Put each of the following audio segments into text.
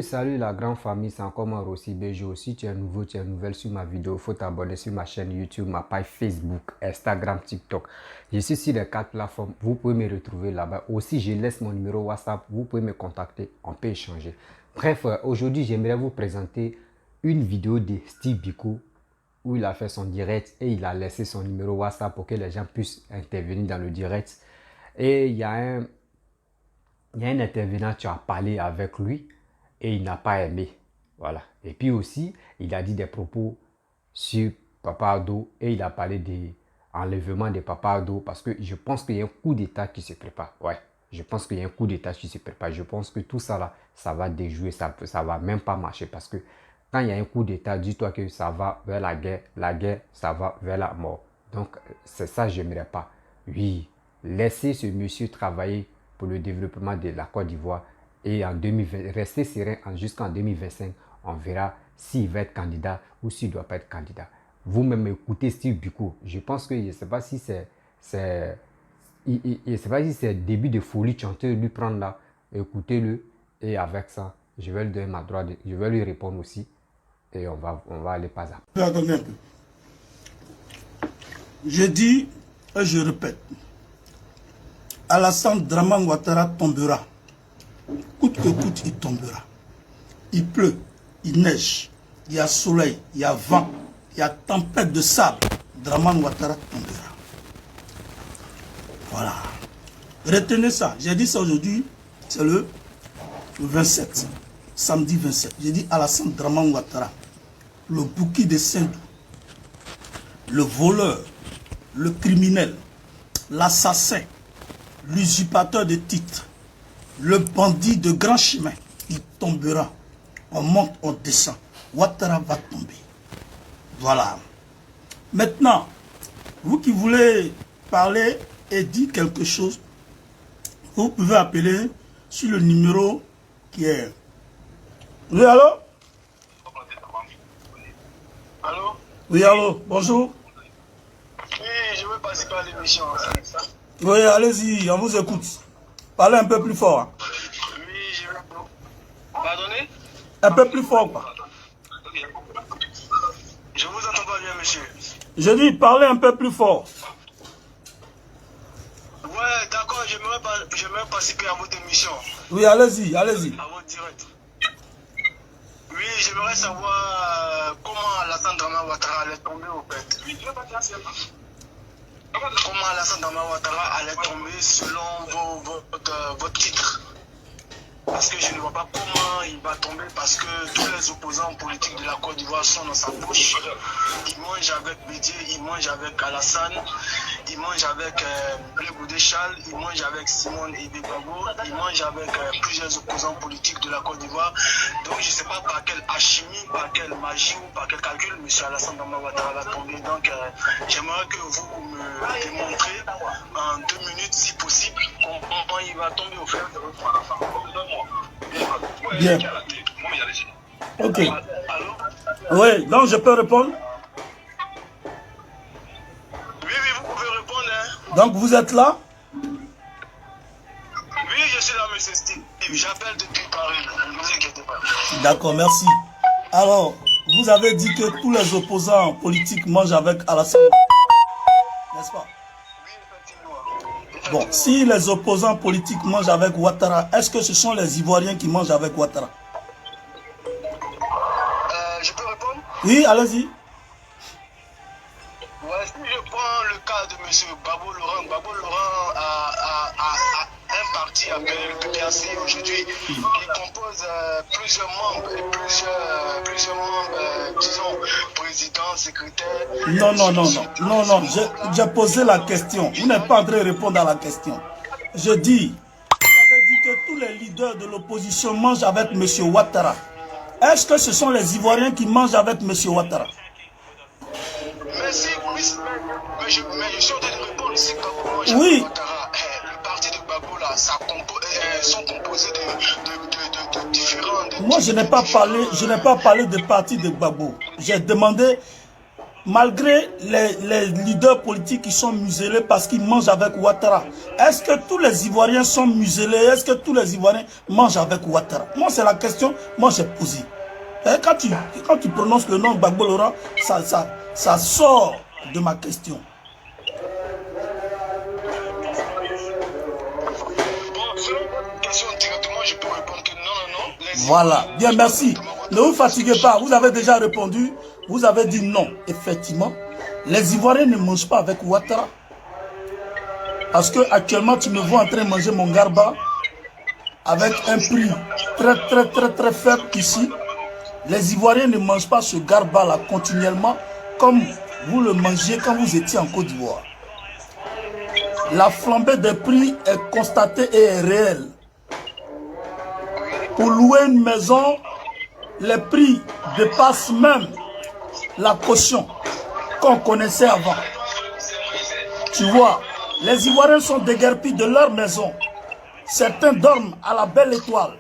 Salut la grande famille, c'est encore moi Rossi Bejo. Si tu es nouveau, tu es nouvelle sur ma vidéo, il faut t'abonner sur ma chaîne YouTube, ma page Facebook, Instagram, TikTok. Je suis sur les 4 plateformes, vous pouvez me retrouver là-bas. Aussi, je laisse mon numéro WhatsApp, vous pouvez me contacter, on peut échanger. Bref, aujourd'hui, j'aimerais vous présenter une vidéo de Steve Biko où il a fait son direct et il a laissé son numéro WhatsApp pour que les gens puissent intervenir dans le direct. Et il y a un intervenant qui a parlé avec lui et il n'a pas aimé. Voilà. Et puis aussi, il a dit des propos sur Papa Ado et il a parlé de l'enlèvement de Papa Ado parce que je pense qu'il y a un coup d'état qui se prépare. Ouais, je pense qu'il y a un coup d'état qui se prépare. Je pense que tout ça là, ça va déjouer, ça va même pas marcher parce que quand il y a un coup d'état, dis-toi que ça va vers la guerre, ça va vers la mort. Donc, c'est ça que j'aimerais pas. Oui, laissez ce monsieur travailler pour le développement de la Côte d'Ivoire et en 2020, rester serein jusqu'en 2025, on verra s'il va être candidat ou s'il ne doit pas être candidat. Vous-même écoutez Steve Biko. Je pense que je ne sais pas si c'est début de folie chanter lui prendre là. Écoutez-le et avec ça, je vais lui donner ma droite, je vais lui répondre aussi et on va aller pas à pas. Attendez un peu. Je dis et je répète, Alassane Draman Ouattara tombera. Coûte que coûte, il tombera. Il pleut, il neige, il y a soleil, il y a vent, il y a tempête de sable. Draman Ouattara tombera. Voilà. Retenez ça. J'ai dit ça aujourd'hui, c'est le 27, samedi 27. J'ai dit Alassane Draman Ouattara, le bouki de Saint-Dou, le voleur, le criminel, l'assassin, l'usurpateur de titres, le bandit de grand chemin, il tombera. On monte, on descend. Ouattara va tomber. Voilà. Maintenant, vous qui voulez parler et dire quelque chose, vous pouvez appeler sur le numéro qui est... Oui, allô? Allô? Oui, allô, bonjour. Oui, je veux participer à l'émission. Oui, allez-y, on vous écoute. Parlez un peu plus fort. Hein. Oui, je veux... Pardonnez? Un peu plus fort, quoi. Je vous entends pas bien, monsieur. Je dis, parlez un peu plus fort. Ouais, d'accord, j'aimerais participer à votre émission. Oui, allez-y, allez-y. À votre direct. Oui, j'aimerais savoir comment Alassane Draman Ouattara allait tomber au fait. Comment Alassane Draman Ouattara allait tomber selon votre titre. Parce que je ne vois pas comment il va tomber, parce que tous les opposants politiques de la Côte d'Ivoire sont dans sa poche. Il mange avec Bédier, il mange avec Alassane, il mange avec Blé Goudé-Chal, il mange avec Simone Ebé-Babo, il mange avec plusieurs opposants politiques de la Côte d'Ivoire. Donc je ne sais pas par quelle alchimie, par quelle magie ou par quel calcul M. Alassane Draman Ouattara va tomber. Donc j'aimerais que vous me démontrez en 2 minutes, si possible, comment il va tomber au fait. Bien. Ok. Oui, donc je peux répondre? Oui, vous pouvez répondre. Hein. Donc vous êtes là? Oui, je suis là, monsieur Steve. J'appelle depuis Paris. Ne vous inquiétez pas. D'accord, merci. Alors, vous avez dit que tous les opposants politiques mangent avec Alassane, n'est-ce pas? Oui, effectivement. Bon, si les opposants politiques mangent avec Ouattara, est-ce que ce sont les Ivoiriens qui mangent avec Ouattara? Je peux répondre? Oui, allez-y. Ouais, si je prends le cas de monsieur Babo Laurent a un parti appelé le PPAC aujourd'hui. Il compose plusieurs membres et plusieurs membres, disons, présidents, secrétaires. Non, j'ai posé la question. Vous n'êtes pas en train de répondre à la question. Je dis, vous avez dit que tous les leaders de l'opposition mangent avec M. Ouattara. Est-ce que ce sont les Ivoiriens qui mangent avec M. Ouattara? Mais si, mais je suis en train de répondre ici comment oui. Ouattara, le parti de Gbagbo là, sont composés de différents... Moi, je n'ai pas parlé de parti de Gbagbo. J'ai demandé malgré les leaders politiques qui sont muselés parce qu'ils mangent avec Ouattara, est-ce que tous les Ivoiriens sont muselés? Est-ce que tous les Ivoiriens mangent avec Ouattara? Moi, c'est la question moi j'ai posée. Et quand tu prononces le nom de Gbagbo Laurent, ça sort de ma question. Voilà, bien, merci. Ne vous fatiguez pas, vous avez déjà répondu. Vous avez dit non. Effectivement, les Ivoiriens ne mangent pas avec Ouattara. Parce que actuellement, tu me vois en train de manger mon garba avec un prix très faible ici. Les Ivoiriens ne mangent pas ce garba-là continuellement comme vous le mangez quand vous étiez en Côte d'Ivoire. La flambée des prix est constatée et est réelle. Pour louer une maison, les prix dépassent même la caution qu'on connaissait avant. Tu vois, les Ivoiriens sont déguerpis de leur maison. Certains dorment à la belle étoile.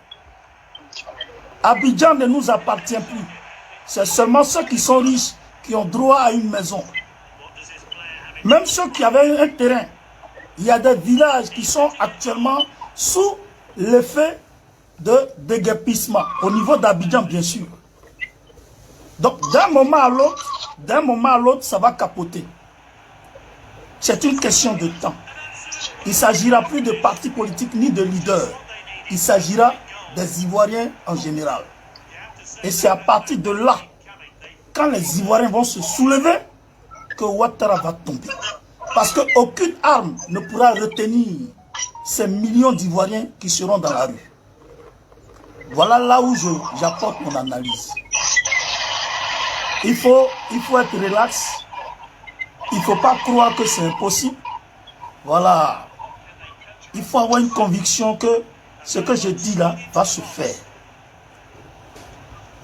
Abidjan ne nous appartient plus. C'est seulement ceux qui sont riches qui ont droit à une maison. Même ceux qui avaient un terrain. Il y a des villages qui sont actuellement sous l'effet de déguerpissement. Au niveau d'Abidjan, bien sûr. Donc, d'un moment à l'autre, ça va capoter. C'est une question de temps. Il ne s'agira plus de partis politiques ni de leaders. Il s'agira des Ivoiriens en général. Et c'est à partir de là, quand les Ivoiriens vont se soulever, que Ouattara va tomber. Parce qu'aucune arme ne pourra retenir ces millions d'Ivoiriens qui seront dans la rue. Voilà là où j'apporte mon analyse. Il faut être relax. Il ne faut pas croire que c'est impossible. Voilà. Il faut avoir une conviction que ce que je dis là va se faire.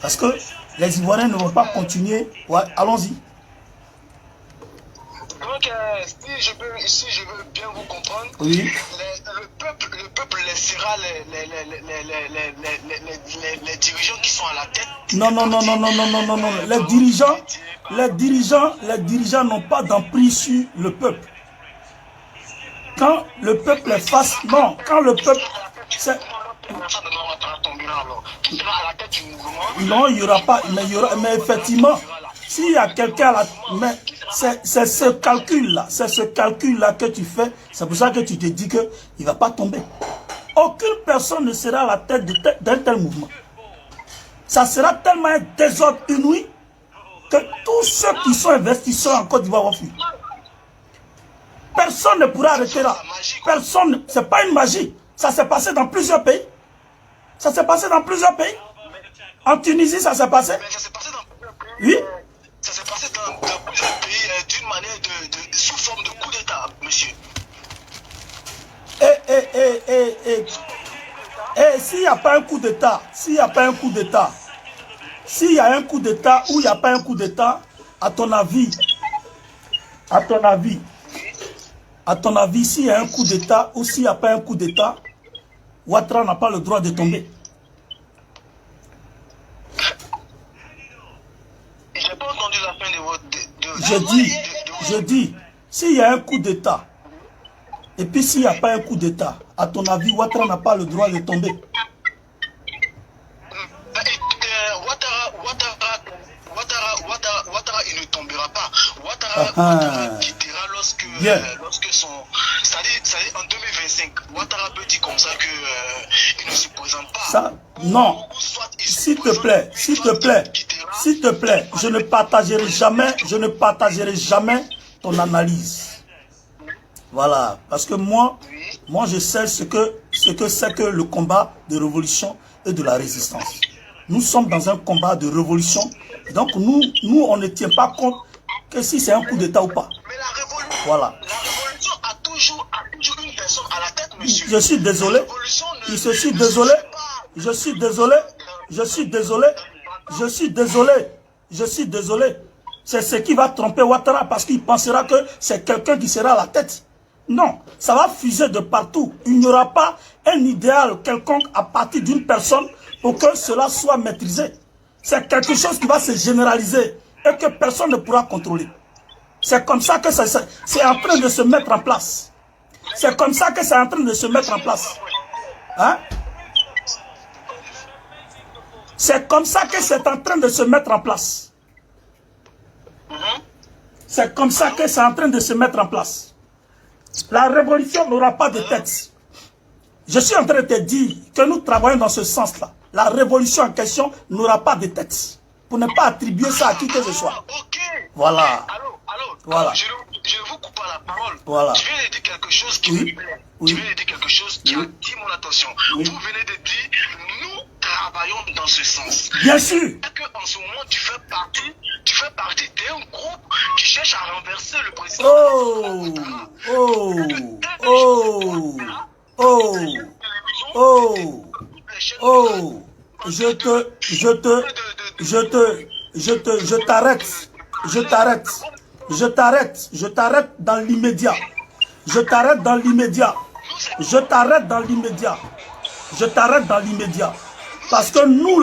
Parce que les Ivoiriens ne vont pas continuer. Ouais, allons-y. Donc, si je veux bien vous comprendre, oui. Le peuple laissera les dirigeants qui sont à la tête. Non. Les dirigeants n'ont pas d'emprise sur le peuple. Quand le peuple est face, non, quand le peuple, c'est... Non, il n'y aura pas, mais effectivement, s'il y a quelqu'un à la... Mais c'est ce calcul-là que tu fais, c'est pour ça que tu te dis qu'il ne va pas tomber. Aucune personne ne sera à la tête d'un tel mouvement. Ça sera tellement un désordre inouï que tous ceux qui sont investisseurs en Côte d'Ivoire vont fuir. Personne ne pourra arrêter là. Personne, c'est pas une magie. Ça s'est passé dans plusieurs pays. Ça s'est passé dans plusieurs pays. En Tunisie, ça s'est passé. Oui. Ça s'est passé dans plusieurs pays d'une manière sous forme de coup d'État, monsieur. S'il n'y a pas un coup d'État, s'il y a un coup d'État ou il n'y a pas un coup d'État, à ton avis, s'il y a un coup d'État ou s'il n'y a pas un coup d'État, Ouattara n'a pas le droit de tomber. J'ai pas entendu la fin de votre... Je dis, s'il y a un coup d'État, et puis s'il n'y a pas un coup d'État, à ton avis, Ouattara n'a pas le droit de tomber. Ouattara, il ne tombera pas. Ouattara quittera lorsque son... C'est-à-dire en 2025, Ouattara peut dire comme ça qu'il ne se présente pas. Ça, non. S'il te plaît, je ne partagerai jamais ton analyse. Voilà, parce que moi je sais ce que c'est que le combat de révolution et de la résistance. Nous sommes dans un combat de révolution, donc nous on ne tient pas compte que si c'est un coup d'État ou pas. Mais la révolution, voilà. La révolution a toujours une personne à la tête, monsieur. Je suis désolé. C'est ce qui va tromper Ouattara parce qu'il pensera que c'est quelqu'un qui sera à la tête. Non, ça va fuser de partout. Il n'y aura pas un idéal quelconque à partir d'une personne pour que cela soit maîtrisé. C'est quelque chose qui va se généraliser et que personne ne pourra contrôler. C'est comme ça que c'est en train de se mettre en place. C'est comme ça que c'est en train de se mettre en place. Hein? C'est comme ça que c'est en train de se mettre en place. C'est comme ça que c'est en train de se mettre en place. La révolution n'aura pas de tête. Je suis en train de te dire que nous travaillons dans ce sens-là. La révolution en question n'aura pas de tête. Pour ne pas attribuer ça à qui que ce soit. Ok. Voilà. Voilà. Je ne vous coupe pas la parole. Voilà. Je viens de dire quelque chose qui me plaît. Je viens de dire quelque chose qui a dit mon attention. Vous venez de dire, nous travaillons dans ce sens. Bien sûr. En ce moment, tu fais partie d'un groupe qui cherche à renverser le président. Je t'arrête dans l'immédiat. Je t'arrête dans l'immédiat. Je t'arrête dans l'immédiat. Je t'arrête dans l'immédiat. Parce que nous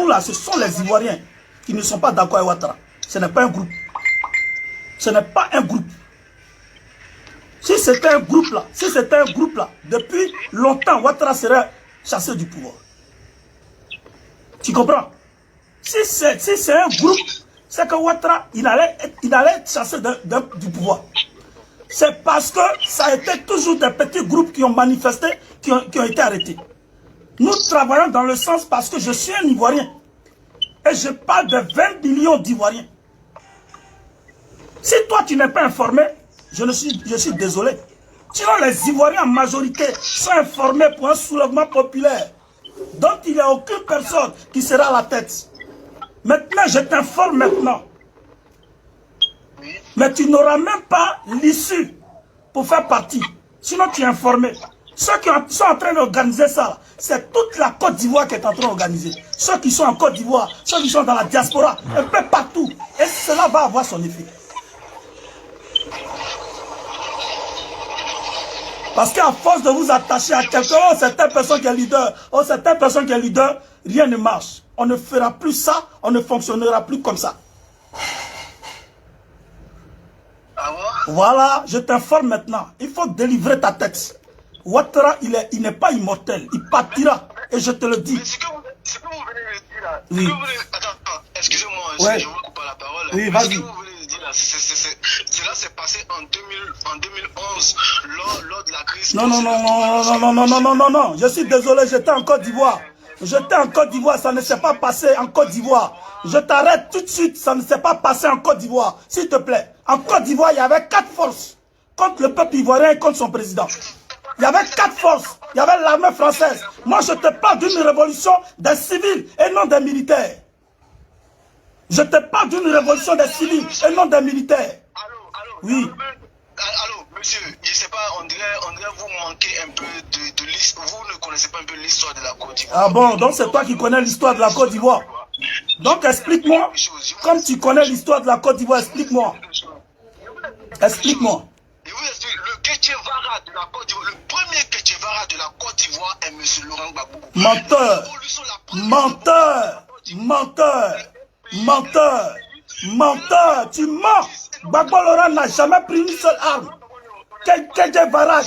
là, ce sont les Ivoiriens qui ne sont pas d'accord avec Ouattara. Ce n'est pas un groupe. Ce n'est pas un groupe. Si c'était un groupe là, depuis longtemps, Ouattara serait chassé du pouvoir. Tu comprends? Si c'est un groupe, c'est que Ouattara, il allait être chassé du pouvoir. C'est parce que ça a été toujours des petits groupes qui ont manifesté, qui ont été arrêtés. Nous travaillons dans le sens parce que je suis un Ivoirien. Et je parle de 20 millions d'Ivoiriens. Si toi tu n'es pas informé, je suis désolé. Sinon les Ivoiriens en majorité sont informés pour un soulèvement populaire dont il n'y a aucune personne qui sera à la tête. Maintenant, je t'informe maintenant. Mais tu n'auras même pas l'issue pour faire partie. Sinon tu es informé. Ceux qui sont en train d'organiser ça, c'est toute la Côte d'Ivoire qui est en train d'organiser. Ceux qui sont en Côte d'Ivoire, ceux qui sont dans la diaspora, un peu partout. Et cela va avoir son effet. Parce qu'à force de vous attacher à quelqu'un, oh c'est telle personne qui est leader, oh c'est telle personne qui est leader, rien ne marche. On ne fera plus ça, on ne fonctionnera plus comme ça. Voilà, je t'informe maintenant. Il faut délivrer ta tête. Ouattara, il n'est pas immortel. Il partira. Et je te le dis. Mais ce que vous venez de dire là, oui. Attends, excusez-moi, ouais. je vous coupe pas la parole. Oui, vas-y. Ce que vous venez de dire là, cela s'est passé en 2011, lors de la crise. Non. Je suis désolé, j'étais en Côte d'Ivoire. J'étais en Côte d'Ivoire, ça ne s'est pas passé en Côte d'Ivoire. Je t'arrête tout de suite, ça ne s'est pas passé en Côte d'Ivoire. S'il te plaît. En Côte d'Ivoire, il y avait 4 forces contre le peuple ivoirien et contre son président. Il y avait 4 forces. Il y avait l'armée française. Moi, je te parle d'une révolution des civils et non des militaires. Je te parle d'une révolution des civils et non des militaires. Allô, oui. Allô, monsieur, je sais pas, on dirait vous manquez un peu de l'histoire. Vous ne connaissez pas un peu l'histoire de la Côte d'Ivoire. Ah bon, donc c'est toi qui connais l'histoire de la Côte d'Ivoire. Donc explique-moi, comme tu connais l'histoire de la Côte d'Ivoire, explique-moi. Explique-moi. Je vous explique, le Ketchevara de la Côte d'Ivoire, le premier Ketchevara de la Côte d'Ivoire est M. Laurent Gbagbo. Menteur, menteur, menteur, menteur, menteur, tu mens. Gbagbo Laurent n'a jamais pris une seule arme. Ketchevara,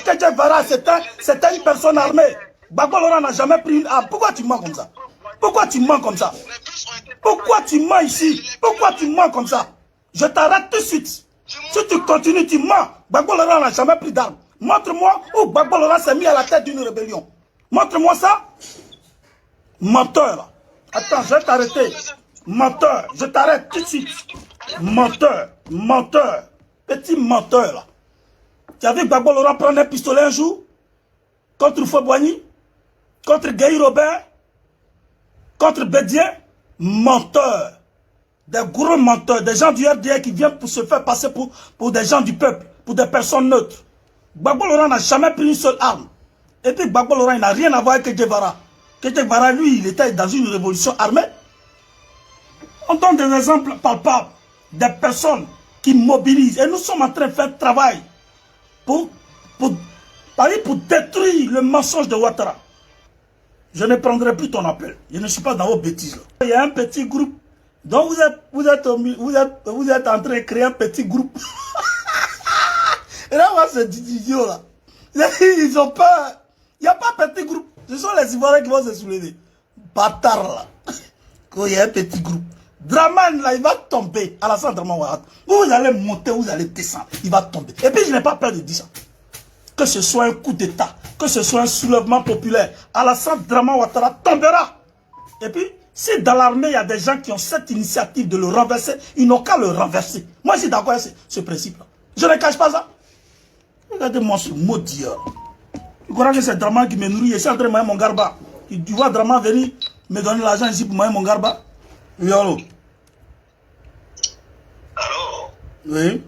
c'était une personne armée. Gbagbo Laurent n'a jamais pris une arme. Pourquoi tu mens comme ça? Pourquoi tu mens comme ça? Pourquoi tu mens ici? Pourquoi tu mens comme ça? Je t'arrête tout de suite. Si tu continues, tu mens. Gbagbo Laurent n'a jamais pris d'armes. Montre-moi où Gbagbo Laurent s'est mis à la tête d'une rébellion. Montre-moi ça. Menteur. Attends, je vais t'arrêter. Menteur. Je t'arrête tout de suite. Menteur. Menteur. Petit menteur là. Tu as vu Gbagbo Laurent prendre un pistolet un jour? Contre Fouet-Boigny? Contre Guy Robert? Contre Bédier? Menteur. Des gros menteurs, des gens du RDA qui viennent pour se faire passer pour des gens du peuple, pour des personnes neutres. Gbagbo Laurent n'a jamais pris une seule arme. Et puis Gbagbo Laurent, il n'a rien à voir avec Ketchevara. Ketchevara, lui, il était dans une révolution armée. On donne des exemples palpables, des personnes qui mobilisent. Et nous sommes en train de faire travail pour détruire le mensonge de Ouattara. Je ne prendrai plus ton appel. Je ne suis pas dans vos bêtises. Il y a un petit groupe Donc vous êtes en train de créer un petit groupe. Et là, moi, c'est idiot là. Ils ont peur. Il n'y a pas petit groupe. Ce sont les Ivoiriens qui vont se soulever. Bâtard là. Quand il y a un petit groupe. Draman là, il va tomber. Alassane Draman Ouattara. Vous allez monter, vous allez descendre. Il va tomber. Et puis je n'ai pas peur de dire ça. Que ce soit un coup d'État, que ce soit un soulèvement populaire, Alassane Draman Ouattara tombera. Et puis, si dans l'armée, il y a des gens qui ont cette initiative de le renverser, ils n'ont qu'à le renverser. Moi, je suis d'accord avec ce principe-là. Je ne cache pas ça. Regardez-moi ce maudit. Tu crois que c'est Draman qui me nourrit? Je suis en train de manger mon garba. Tu vois Draman venir me donner l'argent ici pour manger mon garba? Oui, allô? Allô? Oui.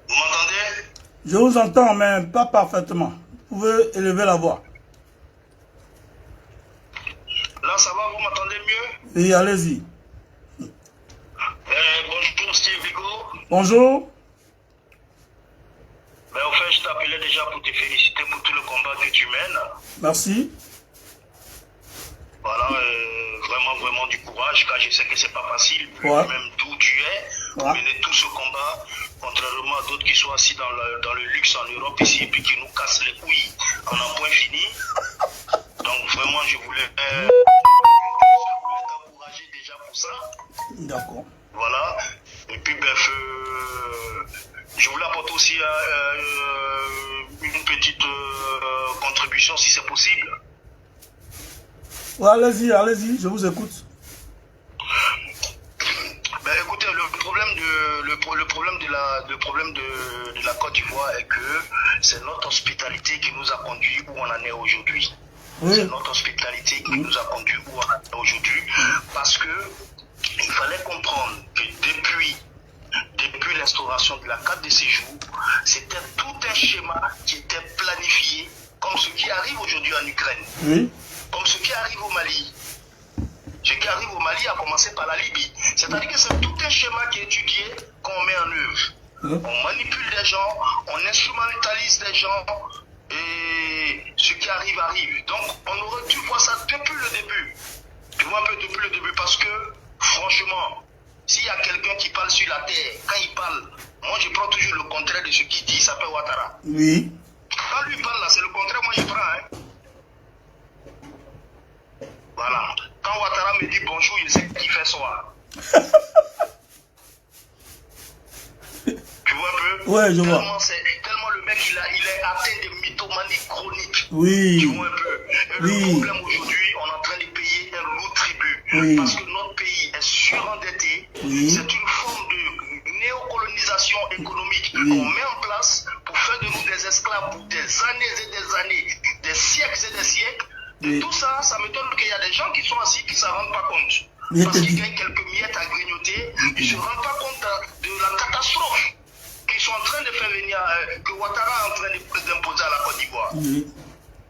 Vous m'entendez? Je vous entends, mais pas parfaitement. Vous pouvez élever la voix. Là, ça va, vous m'entendez mieux? Oui, allez-y. Bonjour, Steve Vigo. Bonjour. Ben, en fait, je t'appelais déjà pour te féliciter pour tout le combat que tu mènes. Merci. Voilà, vraiment du courage, car je sais que c'est pas facile, vu Ouais. même d'où tu es, pour Ouais. mener tout ce combat, contrairement à d'autres qui sont assis dans le luxe en Europe ici, et puis qui nous cassent les couilles en un point fini. Donc vraiment, je voulais t'encourager déjà pour ça. D'accord. Voilà. Et puis, bref, je voulais apporter aussi une petite contribution, si c'est possible. Ouais, allez-y, allez-y, je vous écoute. Ben, écoutez, le problème de la Côte d'Ivoire est que c'est notre hospitalité qui nous a conduit où on en est aujourd'hui. Oui. C'est notre hospitalité qui nous a conduit où on en est aujourd'hui. Parce que il fallait comprendre que depuis l'instauration de la carte de séjour, c'était tout un schéma qui était planifié, comme ce qui arrive aujourd'hui en Ukraine, Oui. comme ce qui arrive au Mali. Ce qui arrive au Mali a commencé par la Libye. C'est-à-dire que c'est tout un schéma qui est étudié, qu'on met en œuvre. Oui. On manipule les gens, on instrumentalise les gens, et ce qui arrive, arrive. Donc, on aurait dû voir ça depuis le début. Tu vois un peu depuis le début, parce que, franchement, s'il y a quelqu'un qui parle sur la terre, quand il parle, moi je prends toujours le contraire de ce qu'il dit, il s'appelle Ouattara. Oui. Quand lui parle là, c'est le contraire, moi je prends. Hein. Voilà. Quand Ouattara me dit bonjour, il sait qu'il fait soir. Tu vois un peu? Ouais, je vois. Tellement le mec, il est atteint de mythomanie chronique. Oui. Tu vois un peu? Et Oui. le problème aujourd'hui, on est en train de payer un lourd tribut. Oui. Parce que notre pays est surendetté. Oui. C'est une forme de néocolonisation économique Oui. qu'on met en place pour faire de nous des esclaves pour des années et des années, des siècles et des siècles. Oui. Et tout ça, ça m'étonne qu'il y a des gens qui sont assis qui ne s'en rendent pas compte. Mais Parce t'as qu'ils dit- gagnent quelques miettes à grignoter, ils ne se rendent pas compte de la catastrophe qu'ils sont en train de faire venir, que Ouattara est en train d'imposer à la Côte d'Ivoire. Oui.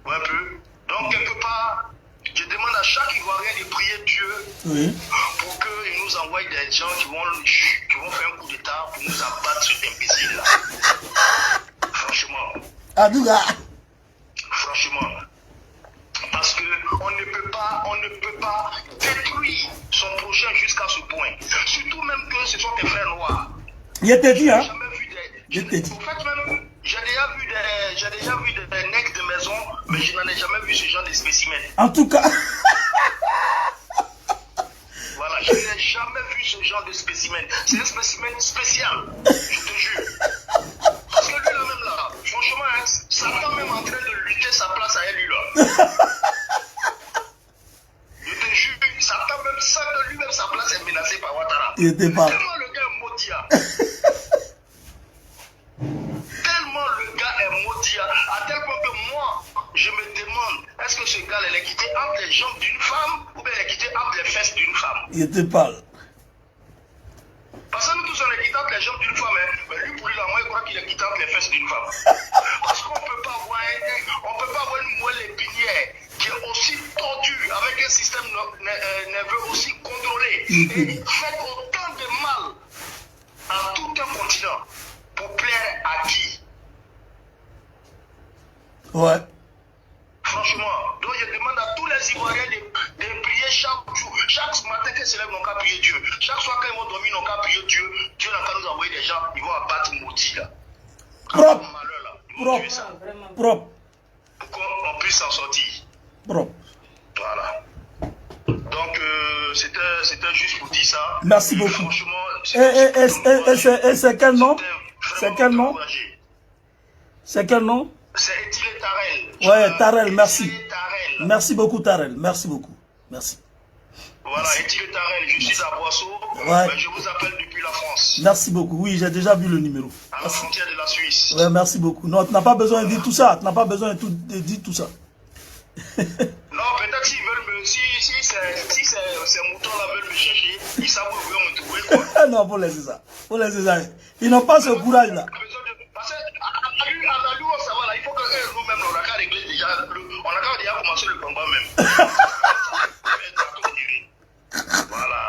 Ouais, un peu. Donc, quelque part, je demande à chaque Ivoirien de prier Dieu Oui. pour qu'il nous envoie des gens qui vont faire un coup d'État pour nous abattre cet imbécile-là. Franchement. Adouga. Franchement. Parce qu'on ne peut pas détruire son prochain jusqu'à ce point. Surtout même que ce sont tes frères noirs. Il était dit, hein? J'ai jamais vu Je t'ai dit. En fait, même, j'ai déjà vu des necks de maison, mais je n'en ai jamais vu ce genre de spécimen. En tout cas. Voilà, je n'ai jamais vu ce genre de spécimen. C'est un spécimen spécial, je te jure. Parce que lui, là même là, franchement, hein, Satan même en train de lutter sa place à lui là. Je te jure, Satan lui-même sa place est menacée par Ouattara. Il était pas. Tellement le gars est maudit. Tellement le gars est maudit, à tel point que moi, je me demande, est-ce que ce gars il est quitté entre les jambes d'une femme ou bien il est quitté entre les fesses d'une femme? Il était pas. Parce que nous tous on est quitté entre les jambes d'une femme, hein. Mais lui pour lui là, moi je crois qu'il est quitté entre les fesses d'une femme. Parce qu'on ne peut pas avoir une moelle épinière qui est aussi tordue, avec un système nerveux aussi contrôlé, et fait autant de mal à tout un continent pour plaire à qui? Ouais. Franchement, donc je demande à tous les Ivoiriens de prier chaque jour, chaque matin qu'elles se lèvent, ils n'ont qu'à prier Dieu. Chaque soir, quand ils vont dormir, ils n'ont qu'à prier Dieu. Dieu n'a qu'à nous envoyer des gens, ils vont abattre maudits là. Propre. Malheur, là. Ils vont tuer ça. Propre. Pour qu'on puisse s'en sortir. Propre. Voilà. Donc, c'était juste pour dire ça. Merci beaucoup. Franchement, et c'est quel nom? C'est quel nom? C'est quel nom? C'est Étilé Tarel. Ouais, Tarel, merci. Étilé Tarel. Merci beaucoup, Tarel. Merci beaucoup. Merci. Voilà, Étilé Tarel, je suis à Boisseau. Ouais. Mais je vous appelle depuis la France. Merci beaucoup. Oui, j'ai déjà vu le numéro. À la frontière de la Suisse. Ouais, merci beaucoup. Non, tu n'as pas besoin de dire tout ça. Tu n'as pas besoin de dire tout ça. Non, peut-être s'ils veulent me. Si ces moutons-là veulent me chercher, ils savent où ils vont me trouver, quoi. Non, faut laisser ça. Faut laisser ça. Ils n'ont pas ce courage-là. Parce qu'à la lui, on s'en va là, il faut que nous-mêmes, on a qu'à régler déjà. On a qu'à déjà commencer le combat même. Voilà.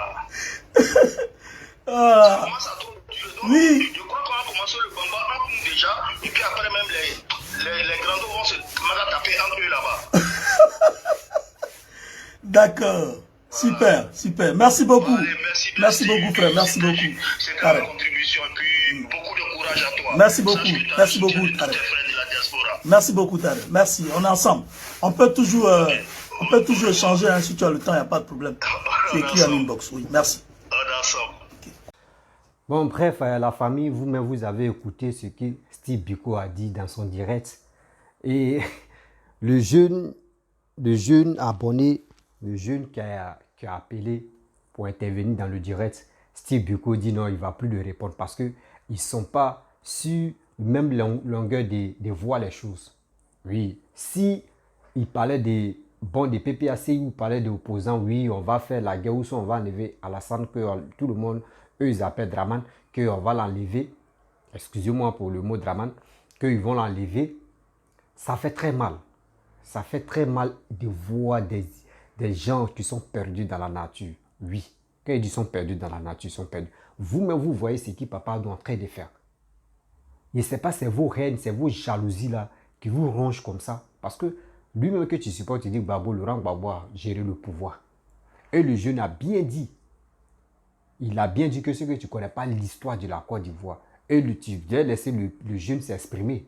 Ça commence à trop durer. Donc, Oui. je crois qu'on va commencer le combat entre nous déjà. Et puis après, même les grands vont se taper entre eux là-bas. D'accord. Super, super. Merci beaucoup. Allez, Merci beaucoup, frère. Merci beaucoup. C'était ma contribution. Et puis, beaucoup de courage à toi. Merci beaucoup. Sache que tu as Merci le soutien beaucoup, de tous Tarek. tes frères de la diaspora. Merci beaucoup, Tarek. Merci. On est ensemble. On peut toujours échanger hein, si tu as le temps, il n'y a pas de problème. Tu écris en inbox. Oui, merci. On est ensemble. Bon, bref, la famille, vous-même, vous avez écouté ce que Steve Biko a dit dans son direct. Et le jeune abonné, le jeune qui a appelé pour intervenir dans le direct, Steve Biko dit non, il ne va plus le répondre parce qu'ils ne sont pas sur même longueur des voix les choses. Oui, si il parlait des PPAC, il parlait des opposants, oui, on va faire la guerre, ou soit on va enlever Alassane, que tout le monde, eux, ils appellent Draman, qu'on va l'enlever, excusez-moi pour le mot Draman, qu'ils vont l'enlever, ça fait très mal. Ça fait très mal de voir des gens qui sont perdus dans la nature. Oui, quand ils disent sont perdus dans la nature, ils sont perdus. Vous-même, vous voyez ce que papa est en train de faire. Et ce n'est pas c'est vos haines, c'est vos jalousies là qui vous rongent comme ça. Parce que lui-même que tu supportes, il dit Gbagbo, Laurent Gbagbo a géré le pouvoir. Et le jeune a bien dit. Il a bien dit que ce que tu ne connais pas l'histoire de la Côte d'Ivoire. Et tu dois laisser le jeune s'exprimer.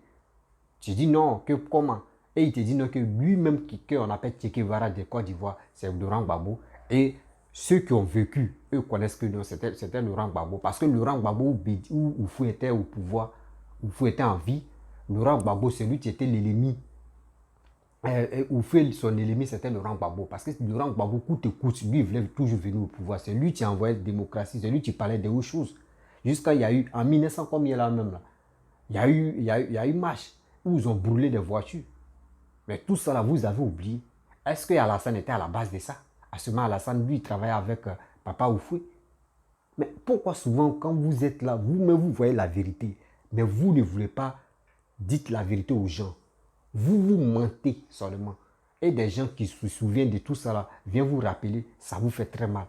Tu dis non, que comment? Et il te dit non, que lui-même, qu'on appelle Che Guevara de Côte d'Ivoire, c'est Laurent Gbagbo. Et ceux qui ont vécu, eux connaissent que non, c'était Laurent Gbagbo. Parce que Laurent Gbagbo, où Oufou était au pouvoir, Oufou était en vie, Laurent Gbagbo, c'est lui qui était l'ennemi. Oufou, son ennemi, c'était Laurent Gbagbo. Parce que Laurent Gbagbo, coûte, lui, il voulait toujours venir au pouvoir. C'est lui qui envoyait la démocratie, c'est lui qui parlait de autres choses. Jusqu'à il y a eu, en 1900, comme il y a là même, là, il y a eu marche où ils ont brûlé des voitures. Mais tout ça là, vous avez oublié. Est-ce que Alassane était à la base de ça? À ce moment, Alassane, lui, il travaillait avec Papa Oufoué. Mais pourquoi souvent, quand vous êtes là, vous-même, vous voyez la vérité, mais vous ne voulez pas dire la vérité aux gens. Vous mentez seulement. Et des gens qui se souviennent de tout ça là, viennent vous rappeler, ça vous fait très mal.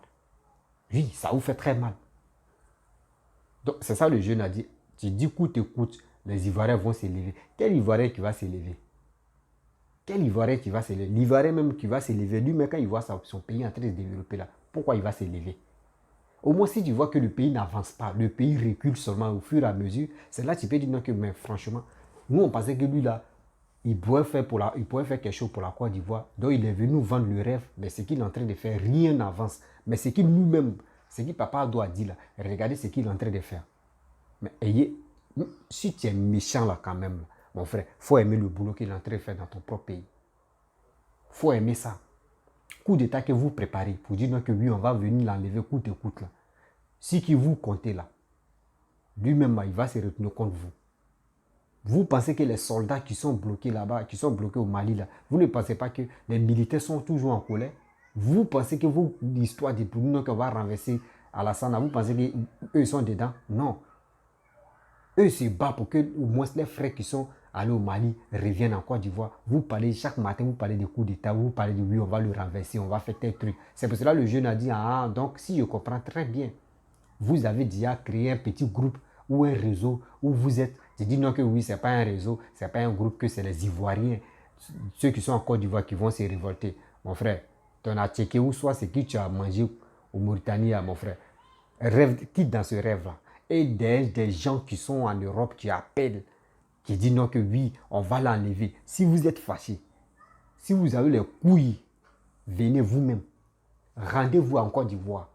Oui, ça vous fait très mal. Donc, c'est ça le jeune a dit. Tu dis, écoute, les Ivoiriens vont s'élever. Quel Ivoirien qui va s'élever? Quel Ivoirien qui va s'élever? L'Ivoirien même qui va s'élever, lui-même quand il voit son pays en train de se développer là, pourquoi il va s'élever? Au moins si tu vois que le pays n'avance pas, le pays recule seulement au fur et à mesure, c'est là que tu peux dire non que, mais franchement, nous on pensait que lui là, il pourrait faire quelque chose pour la Côte d'Ivoire. Donc il est venu nous vendre le rêve, mais ce qu'il est en train de faire, rien n'avance. Mais ce qu'il nous-mêmes, ce que papa doit dire là, regardez ce qu'il est en train de faire. Mais si tu es méchant là quand même, mon frère, il faut aimer le boulot qu'il est en train de faire dans ton propre pays. Il faut aimer ça. Coup d'état que vous préparez pour dire non que oui, on va venir l'enlever coûte et coûte là. Si qui vous comptez là, lui-même il va se retourner contre vous. Vous pensez que les soldats qui sont bloqués là-bas, qui sont bloqués au Mali là, vous ne pensez pas que les militaires sont toujours en colère? Vous pensez que l'histoire de Poudino qu'on va renverser Alassane, vous pensez qu'eux sont dedans? Non. Eux se battent pour que au moins les frères qui sont allés au Mali reviennent en Côte d'Ivoire. Vous parlez chaque matin, vous parlez des coups d'État, vous parlez de oui, on va le renverser, on va faire tel truc. C'est pour cela que le jeune a dit, ah, donc si je comprends très bien, vous avez déjà créé un petit groupe ou un réseau où vous êtes. Je dis non que oui, ce n'est pas un réseau, ce n'est pas un groupe, que c'est les Ivoiriens, ceux qui sont en Côte d'Ivoire qui vont se révolter. Mon frère, tu as checké ou soit ce que tu as mangé au Mauritanie, à mon frère. Rêve, quitte dans ce rêve-là. Et des gens qui sont en Europe qui appellent, qui disent non que oui, on va l'enlever. Si vous êtes fâché, si vous avez les couilles, venez vous-même. Rendez-vous en Côte d'Ivoire.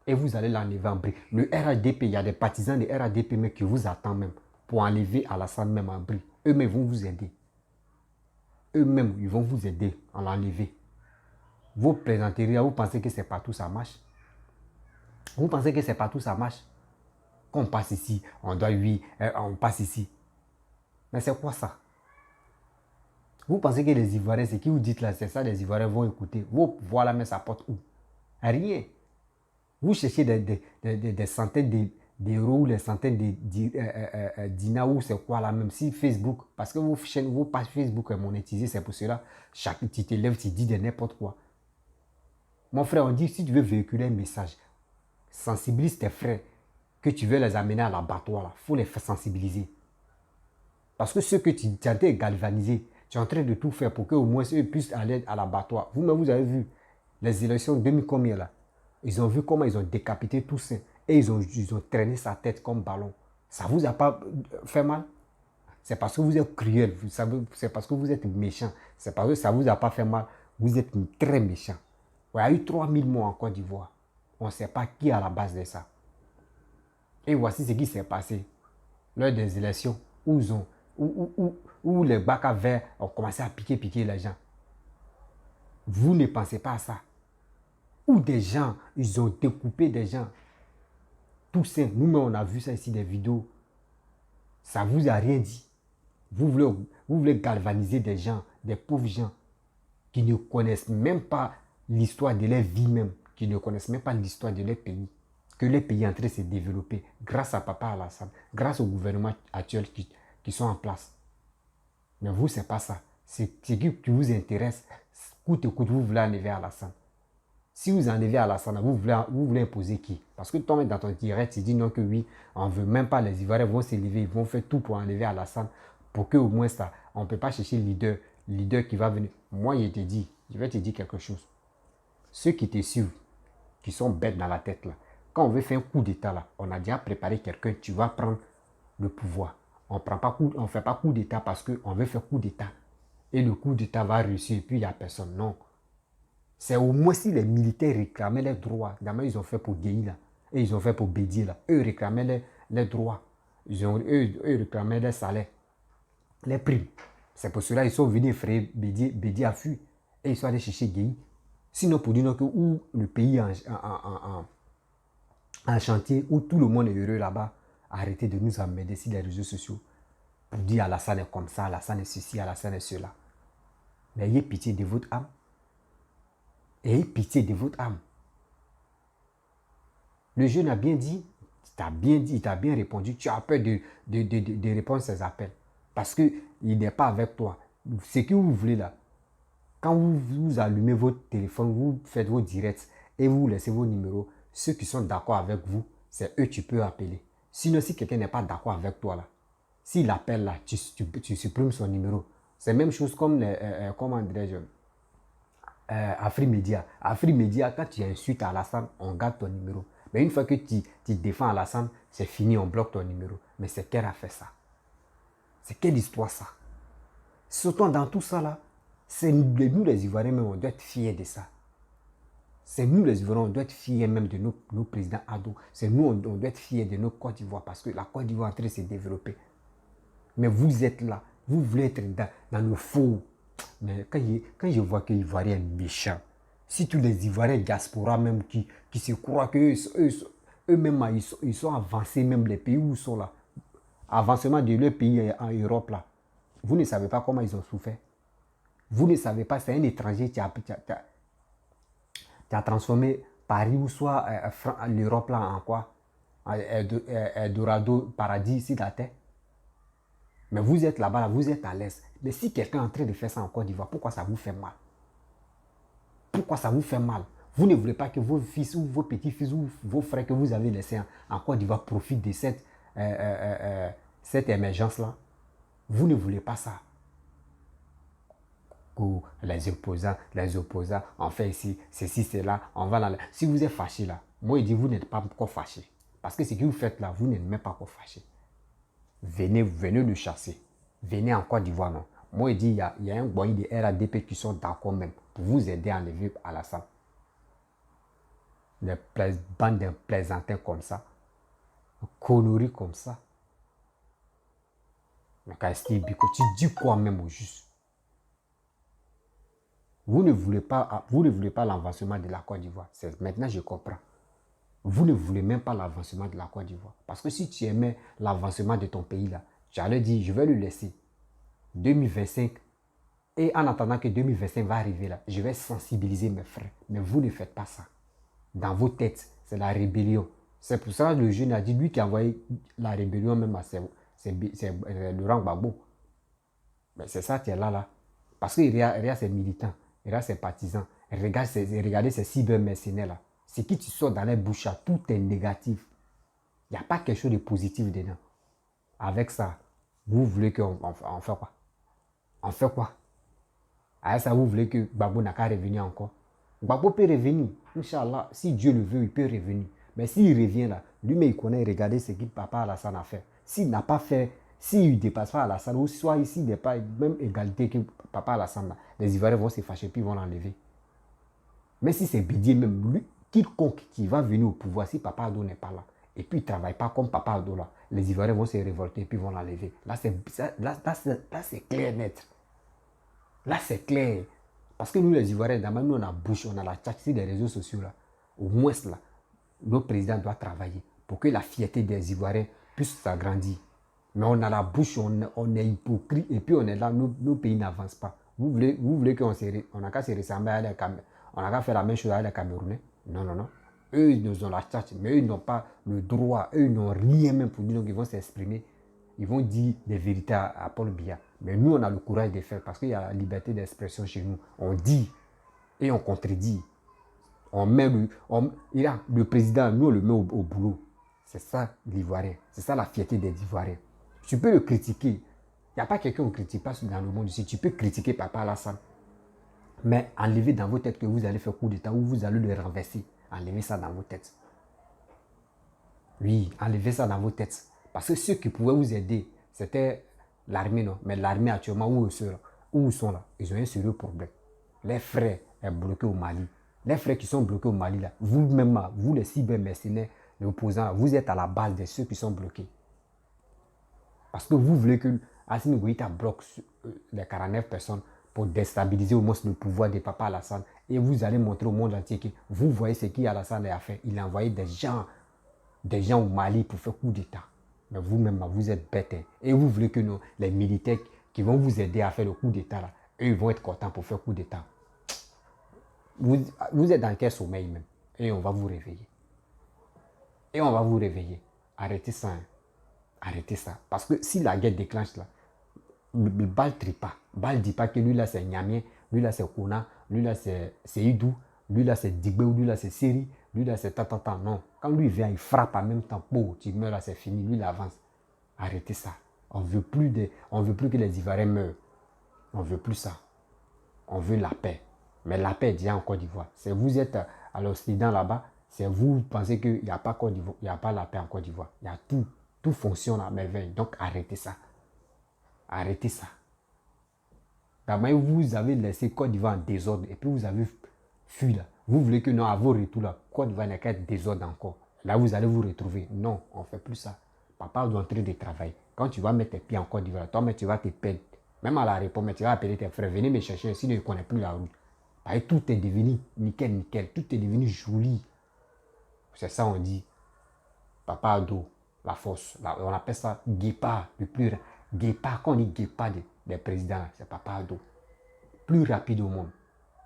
Et vous allez l'enlever en bris. Le RADP, il y a des partisans de RADP mais qui vous attendent même pour enlever Alassane même en bris. Eux-mêmes vont vous aider. Eux-mêmes, ils vont vous aider à l'enlever. Vous présenterez, vous pensez que c'est partout ça marche? Vous pensez que c'est partout ça marche? Quand on passe ici, on doit oui, on passe ici. Mais c'est quoi ça? Vous pensez que les Ivoiriens, c'est qui vous dites là, c'est ça, les Ivoiriens vont écouter. Vous, voilà, mais ça porte où? Rien. Vous cherchez des centaines d'euros ou des centaines de dinars ou c'est quoi là, même si Facebook, parce que vos pages Facebook est monétisée, c'est pour cela, chaque petit élève, tu dis de n'importe quoi. Mon frère, on dit, si tu veux véhiculer un message, sensibilise tes frères, que tu veux les amener à l'abattoir, il faut les faire sensibiliser. Parce que ceux que tu es en train de galvaniser, tu es en train de tout faire pour qu'au moins eux puissent aller à l'abattoir. Vous-même, vous avez vu les élections 2000 combien là? Ils ont vu comment ils ont décapité Toussaint et ils ont traîné sa tête comme ballon. Ça vous a pas fait mal? C'est parce que vous êtes cruel, c'est parce que vous êtes méchant. C'est parce que ça vous a pas fait mal. Vous êtes très méchant. Il y a eu 3000 morts en Côte d'Ivoire. On ne sait pas qui est à la base de ça. Et voici ce qui s'est passé lors des élections où les bacs à verre ont commencé à piquer les gens. Vous ne pensez pas à ça. Où des gens, ils ont découpé des gens. Tout ça, nous-mêmes, on a vu ça ici, des vidéos. Ça ne vous a rien dit. Vous voulez galvaniser des gens, des pauvres gens, qui ne connaissent même pas l'histoire de leur vie même, qui ne connaissent même pas l'histoire de leur pays. Que leur pays est en train de se développer grâce à Papa Alassane, grâce au gouvernement actuel qui sont en place. Mais vous, ce n'est pas ça. C'est ce qui vous intéresse. Coûte que coûte, vous voulez enlever Alassane. Si vous enlevez Alassane, vous voulez imposer qui? Parce que toi-même, dans ton direct, tu dis non que oui, on ne veut même pas, les Ivoiriens vont s'élever, ils vont faire tout pour enlever Alassane, pour qu'au moins ça, on ne peut pas chercher leader qui va venir. Moi, je vais te dire quelque chose. Ceux qui te suivent, qui sont bêtes dans la tête là, quand on veut faire un coup d'état là, on a déjà préparé quelqu'un, tu vas prendre le pouvoir. On ne fait pas coup d'état parce qu'on veut faire coup d'état. Et le coup d'état va réussir et puis il n'y a personne. Non. C'est au moins si les militaires réclamaient les droits. D'abord, ils ont fait pour Guéhi là. Et ils ont fait pour Bédier là. Eux réclamaient les droits. Eux réclamaient les salaires. Les primes. C'est pour cela qu'ils sont venus frère Bédier a fui. Et ils sont allés chercher Guéhi. Sinon, pour dire que où le pays en chantier, où tout le monde est heureux là-bas, arrêtez de nous emmerder sur les réseaux sociaux. Pour dire Alassane est comme ça, Alassane est ceci, Alassane est cela. Mais ayez pitié de votre âme. Ayez pitié de votre âme. Le jeune a bien dit, il t'a bien répondu. Tu as peur de répondre à ses appels. Parce qu'il n'est pas avec toi. Ce que vous voulez là, quand vous allumez votre téléphone, vous faites vos directs et vous laissez vos numéros, ceux qui sont d'accord avec vous, c'est eux que tu peux appeler. Sinon, si quelqu'un n'est pas d'accord avec toi là, s'il appelle là, tu supprimes son numéro. C'est la même chose comme comment dirais-je, Afrimedia. Afrimedia, quand tu insultes Alassane, on garde ton numéro. Mais une fois que tu défends Alassane, c'est fini, on bloque ton numéro. Mais c'est quelle a fait ça? C'est quelle histoire ça? Surtout dans tout ça là, c'est nous les Ivoiriens même, on doit être fiers de ça. C'est nous les Ivoiriens, on doit être fiers même de nos présidents ados. C'est nous, on doit être fiers de nos Côte d'Ivoire parce que la Côte d'Ivoire est en train de se développer. Mais vous êtes là, vous voulez être dans le faux. Mais quand je vois que les Ivoiriens sont méchants, si tous les Ivoiriens diaspora même qui se croient qu'eux-mêmes ils sont avancés, même les pays où ils sont là, avancement de leur pays en Europe là, vous ne savez pas comment ils ont souffert. Vous ne savez pas, c'est un étranger qui a transformé Paris ou soit l'Europe là en quoi? Eldorado, paradis ici la terre. Mais vous êtes là-bas, là, vous êtes à l'aise. Mais si quelqu'un est en train de faire ça en Côte d'Ivoire, pourquoi ça vous fait mal? Pourquoi ça vous fait mal? Vous ne voulez pas que vos fils ou vos petits-fils ou vos frères que vous avez laissés en Côte d'Ivoire profitent de cette émergence-là? Vous ne voulez pas ça. oh, les opposants, on fait ici, ceci, c'est là, on va là. Si vous êtes fâché là, moi je dis, vous n'êtes pas encore fâché. Parce que ce que vous faites là, vous n'êtes même pas encore fâché. Venez le chasser. Venez en Côte d'Ivoire, non. Moi je dis, il y a un boy de RADP qui sont d'accord même pour vous aider à enlever Alassane. Des bandes de plaisantins comme ça, conneries comme ça. Mais quand tu dis quoi même au juste? Vous ne voulez pas l'avancement de la Côte d'Ivoire. Maintenant, je comprends. Vous ne voulez même pas l'avancement de la Côte d'Ivoire. Parce que si tu aimais l'avancement de ton pays là, tu allais dire, je vais le laisser. 2025. Et en attendant que 2025 va arriver là, je vais sensibiliser mes frères. Mais vous ne faites pas ça. Dans vos têtes, c'est la rébellion. C'est pour ça que le jeune a dit, lui qui a envoyé la rébellion même à c'est Laurent Gbagbo. Mais c'est ça, tu es là. Parce que regarde ses militants, regarde ses partisans, regardez ces cybermercenaires là. Ce qui tu sors dans les bouches, tout est négatif. Il n'y a pas quelque chose de positif dedans. Avec ça, vous voulez qu'on fait quoi? On fait quoi? Avec ça, vous voulez que Gbagbo n'a qu'à revenir encore? Gbagbo peut revenir. Inch'Allah, si Dieu le veut, il peut revenir. Mais s'il revient là, lui-même il connaît, regardez ce que Papa Alassane a fait. S'il n'a pas fait, s'il ne dépasse pas Alassane, ou soit ici, il n'est pas même égalité que Papa Alassane là, les Ivoiriens vont se fâcher puis ils vont l'enlever. Mais si c'est Bédier même, lui, quiconque qui va venir au pouvoir, si Papa Ado n'est pas là, et puis il ne travaille pas comme Papa Ado là, les Ivoiriens vont se révolter et puis ils vont l'enlever. Là, c'est clair net. Là, c'est clair. Parce que nous, les Ivoiriens, d'abord, nous, on a bouche, on a la tchatche des réseaux sociaux là. Au moins là, notre président doit travailler pour que la fierté des Ivoiriens puisse s'agrandir. Mais on a la bouche, on est hypocrite et puis on est là, nos pays n'avancent pas. Vous voulez qu'on n'a qu'à se ressembler à les Camerounais, on n'a qu'à faire la même chose avec les Camerounais? Non, non, non. Eux, ils ont la tchatche, mais eux, ils n'ont pas le droit, eux, ils n'ont rien même pour dire, donc ils vont s'exprimer. Ils vont dire des vérités à Paul Biya. Mais nous, on a le courage de faire parce qu'il y a la liberté d'expression chez nous. On dit et on contredit. On met le président, nous, on le met au boulot. C'est ça l'Ivoirien. C'est ça la fierté des Ivoiriens. Tu peux le critiquer. Il n'y a pas quelqu'un qui ne critique pas dans le monde ici. Tu peux critiquer Papa Alassane. Mais enlevez dans vos têtes que vous allez faire coup d'État ou vous allez le renverser. Enlevez ça dans vos têtes. Oui, enlevez ça dans vos têtes. Parce que ceux qui pouvaient vous aider, c'était l'armée, non? Mais l'armée actuellement, où ils sont là? Ils ont un sérieux problème. Les frères sont bloqués au Mali. Les frères qui sont bloqués au Mali, là, vous-même, vous les cybermercenaires, les opposants, vous êtes à la base de ceux qui sont bloqués. Parce que vous voulez que Assimi Goïta bloque les 49 personnes pour déstabiliser au moins le pouvoir de Papa Alassane. Et vous allez montrer au monde entier que vous voyez ce qu'Alassane a fait. Il a envoyé des gens au Mali pour faire coup d'État. Mais vous-même, vous êtes bêtes. Et vous voulez que les militaires qui vont vous aider à faire le coup d'État, là, eux, ils vont être contents pour faire coup d'État. Vous êtes dans quel sommeil même? Et on va vous réveiller. Arrêtez ça. Hein. Arrêtez ça. Parce que si la guerre déclenche là, le bal ne pas. Bal ne dit pas que lui là c'est Niamien, lui là c'est Kona, lui là c'est Idou, lui là c'est Digbe, lui là c'est Seri, lui là c'est Tatata. Non. Quand lui vient, il frappe en même temps. Oh, tu meurs là, c'est fini. Lui il avance. Arrêtez ça. On veut plus que les Ivoiriens meurent. On veut plus ça. On veut la paix. Mais la paix est déjà en Côte d'Ivoire. C'est vous êtes à l'Occident là-bas, c'est vous pensez qu'il n'y a pas Côte d'Ivoire, il n'y a pas la paix en Côte d'Ivoire. Il y a tout. Tout fonctionne à merveille. Donc arrêtez ça. Arrêtez ça. D'abord, vous avez laissé Côte d'Ivoire en désordre et puis vous avez fui là. Vous voulez que non, à vos retours là, Côte d'Ivoire n'est qu'à désordre encore. Là, vous allez vous retrouver. Non, on ne fait plus ça. Papa doit entrer de travail. Quand tu vas mettre tes pieds en Côte d'Ivoire, toi, mais tu vas te perdre. Même à la réponse, mais tu vas appeler tes frères, venez me chercher, sinon ils ne connaissent plus la route. Parce que tout est devenu nickel, tout est devenu joli. C'est ça on dit. Papa Ado, la force. On appelle ça guépard, le plus guépard. Quand on dit guépard des présidents, c'est Papa Ado. Plus rapide au monde.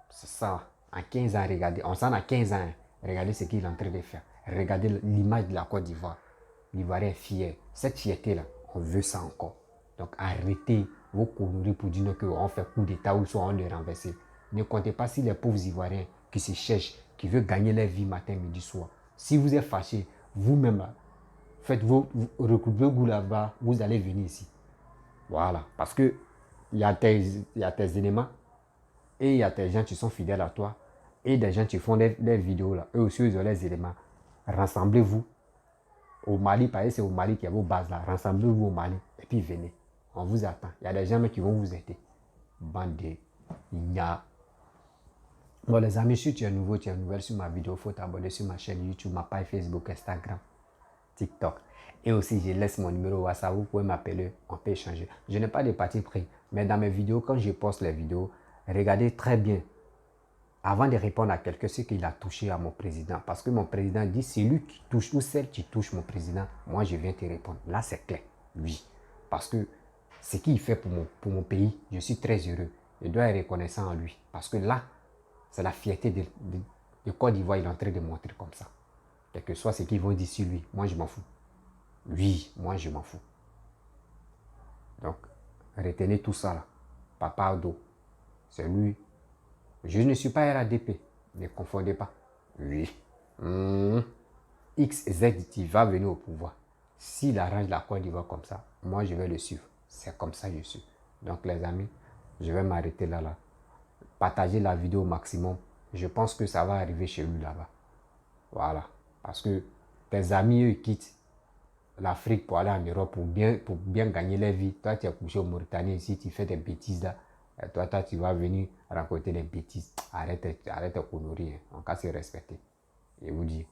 C'est ça. En 15 ans, regardez. On s'en a 15 ans. Regardez ce qu'il est en train de faire. Regardez l'image de la Côte d'Ivoire. L'Ivoirien est fier. Cette fierté-là, on veut ça encore. Donc arrêtez vos conneries pour dire qu'on fait coup d'État ou soit on le renverse. Ne comptez pas si les pauvres Ivoiriens qui se cherchent, qui veulent gagner leur vie matin, midi, soir. Si vous êtes fâché, vous-même, recoupez-vous là-bas, vous allez venir ici. Voilà. Parce que il y a tes éléments, Et il y a des gens qui sont fidèles à toi. Et des gens qui font des vidéos là. Eux aussi, ils ont les éléments. Rassemblez-vous au Mali, parce que c'est au Mali qu'il y a vos bases là. Rassemblez-vous au Mali et puis venez. On vous attend. Il y a des gens qui vont vous aider. Bande de ignares. Bon les amis, si tu es nouveau, tu es nouvelle sur ma vidéo, il faut t'abonner sur ma chaîne YouTube, ma page Facebook, Instagram, TikTok. Et aussi, je laisse mon numéro WhatsApp, vous pouvez m'appeler, on peut échanger. Je n'ai pas de parti pris, mais dans mes vidéos, quand je poste les vidéos, regardez très bien, avant de répondre à quelqu'un, ce qu'il a touché à mon président. Parce que mon président dit, c'est lui qui touche ou celle qui touche mon président, moi je viens te répondre. Là, c'est clair, oui. Parce que ce qu'il fait pour mon pays, je suis très heureux. Je dois être reconnaissant à lui. Parce que là, c'est la fierté de Côte d'Ivoire, il est en train de montrer comme ça. Quel que soit ce qu'ils vont dire sur lui, moi je m'en fous. Oui, moi je m'en fous. Donc, retenez tout ça là. Papa Ado, c'est lui. Je ne suis pas RADP, ne confondez pas. Oui. XZ qui va venir au pouvoir. S'il arrange la Côte d'Ivoire comme ça, moi je vais le suivre. C'est comme ça que je suis. Donc les amis, je vais m'arrêter là. Partagez la vidéo au maximum. Je pense que ça va arriver chez lui là-bas. Voilà. Parce que tes amis, eux, quittent l'Afrique pour aller en Europe pour bien gagner leur vie. Toi, tu es couché au Mauritanie ici, tu fais des bêtises là. Et toi, tu vas venir raconter des bêtises. Arrête tes conneries. On va se respecter. Je vous dis.